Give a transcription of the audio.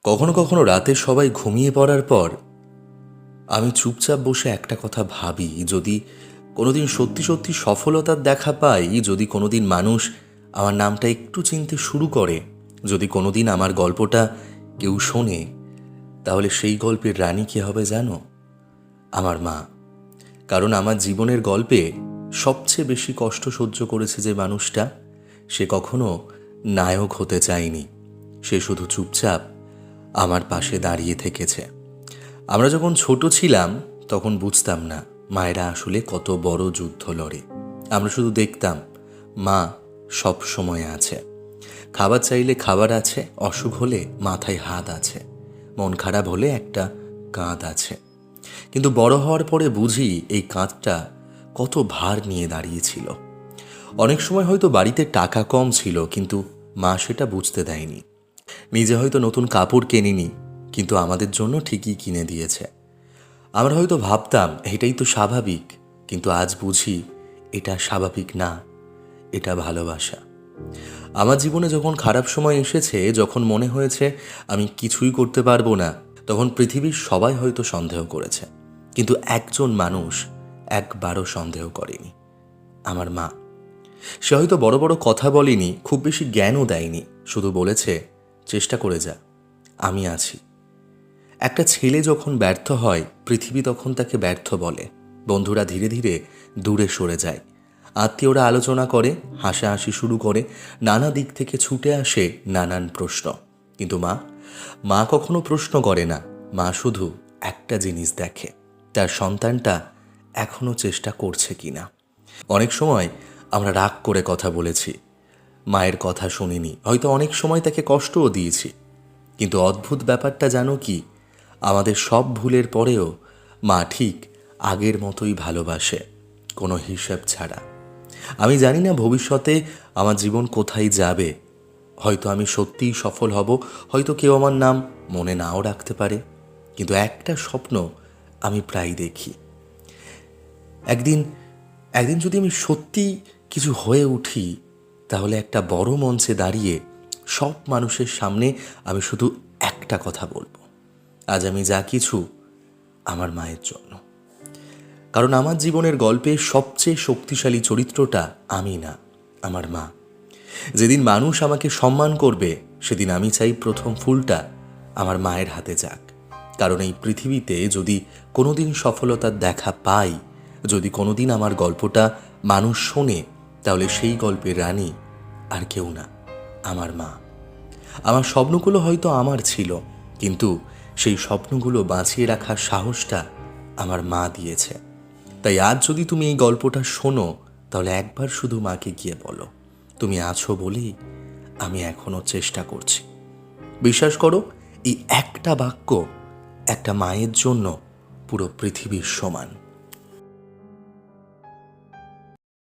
কখনো কখনো রাতে সবাই ঘুমিয়ে পড়ার পর আমি চুপচাপ বসে একটা কথা ভাবি, যদি কোনোদিন সত্যি সত্যি সফলতার দেখা পাই, যদি কোনোদিন মানুষ আমার নামটা একটু চিনতে শুরু করে, যদি কোনোদিন আমার গল্পটা কেউ শোনে, তাহলে সেই গল্পের রানী কে হবে জানো? আমার মা। কারণ আমার জীবনের গল্পে সবচেয়ে বেশি কষ্ট সহ্য করেছে যে মানুষটা, সে কখনো নায়ক হতে চায়নি। সে শুধু চুপচাপ আমার পাশে দাঁড়িয়ে থেকেছে। আমরা যখন ছোট ছিলাম তখন বুঝতাম না মায়েরা আসলে কত বড় যুদ্ধ লড়ে। আমরা শুধু দেখতাম মা সব সময় আছে, খাবার চাইলে খাবার আছে, অসুখ হলে মাথায় হাত আছে, মন খারাপ হলে একটা কাঁধ আছে। কিন্তু বড় হওয়ার পরে বুঝি এই কাঁধটা কত ভার নিয়ে দাঁড়িয়েছিল। অনেক সময় হয়তো বাড়িতে টাকা কম ছিল, কিন্তু মা সেটা বুঝতে দেয়নি। নিজে হয়তো নতুন কাপড় কেনেনি, কিন্তু আমাদের জন্য ঠিকই কিনে দিয়েছে। আমরা হয়তো ভাবতাম এটাই তো স্বাভাবিক, কিন্তু আজ বুঝি এটা স্বাভাবিক না, এটা ভালোবাসা। আমার জীবনে যখন খারাপ সময় এসেছে, যখন মনে হয়েছে আমি কিছুই করতে পারবো না, তখন পৃথিবীর সবাই হয়তো সন্দেহ করেছে, কিন্তু একজন মানুষ একবারও সন্দেহ করেনি, আমার মা। সে হয়তো বড় বড় কথা বলেনি, খুব বেশি জ্ঞানও দেয়নি, শুধু বলেছে চেষ্টা করে যা, আমি আছি। একটা ছেলে যখন ব্যর্থ হয়, পৃথিবী তখন তাকে ব্যর্থ বলে। বন্ধুরা ধীরে ধীরে দূরে সরে যায়, আত্মীয়রা আলোচনা করে, হাসাহাসি শুরু করে, নানা দিক থেকে ছুটে আসে নানান প্রশ্ন। কিন্তু মা মা কখনো প্রশ্ন করে না। মা শুধু একটা জিনিস দেখে, তার সন্তানটা এখনো চেষ্টা করছে কিনা। অনেক সময় আমরা রাগ করে কথা বলেছি, মায়ের কথা শুনিনি, হয়তো অনেক সময় তাকে কষ্টও দিয়েছি। কিন্তু অদ্ভুত ব্যাপারটা জানো কি, আমাদের সব ভুলের পরেও মা ঠিক আগের মতোই ভালোবাসে, কোনো হিসেব ছাড়া। আমি জানি না ভবিষ্যতে আমার জীবন কোথায় যাবে। হয়তো আমি সত্যিই সফল হব, হয়তো কেউ আমার নাম মনে নাও রাখতে পারে, কিন্তু একটা স্বপ্ন আমি প্রায় দেখি। একদিন একদিন যদি আমি সত্যি কিছু হয়ে উঠি, তাহলে একটা বড় মঞ্চে দাঁড়িয়ে সব মানুষের সামনে আমি শুধু একটা কথা বলবো, আজ আমি যা কিছু আমার মায়ের জন্য। কারণ আমার জীবনের গল্পে সবচেয়ে শক্তিশালী চরিত্রটা আমি না, আমার মা। যেদিন মানুষ আমাকে সম্মান করবে, সেদিন আমি চাই প্রথম ফুলটা আমার মায়ের হাতে যাক। কারণ এই পৃথিবীতে যদি কোনোদিন সফলতার দেখা পাই, যদি কোনোদিন আমার গল্পটা মানুষ শোনে, তাহলে সেই গল্পের রানী আর কেউ না, আমার মা। আমার স্বপ্নগুলো হয়তো আমার ছিল, কিন্তু সেই স্বপ্নগুলো বাঁচিয়ে রাখার সাহসটা আমার মা দিয়েছে। তাই আজ যদি তুমি এই গল্পটা শোনো, তাহলে একবার শুধু মাকে গিয়ে বলো, তুমি আছো বলেই আমি এখনো চেষ্টা করছি। বিশ্বাস করো, এই একটা বাক্য একটা মায়ের জন্য পুরো পৃথিবীর সমান।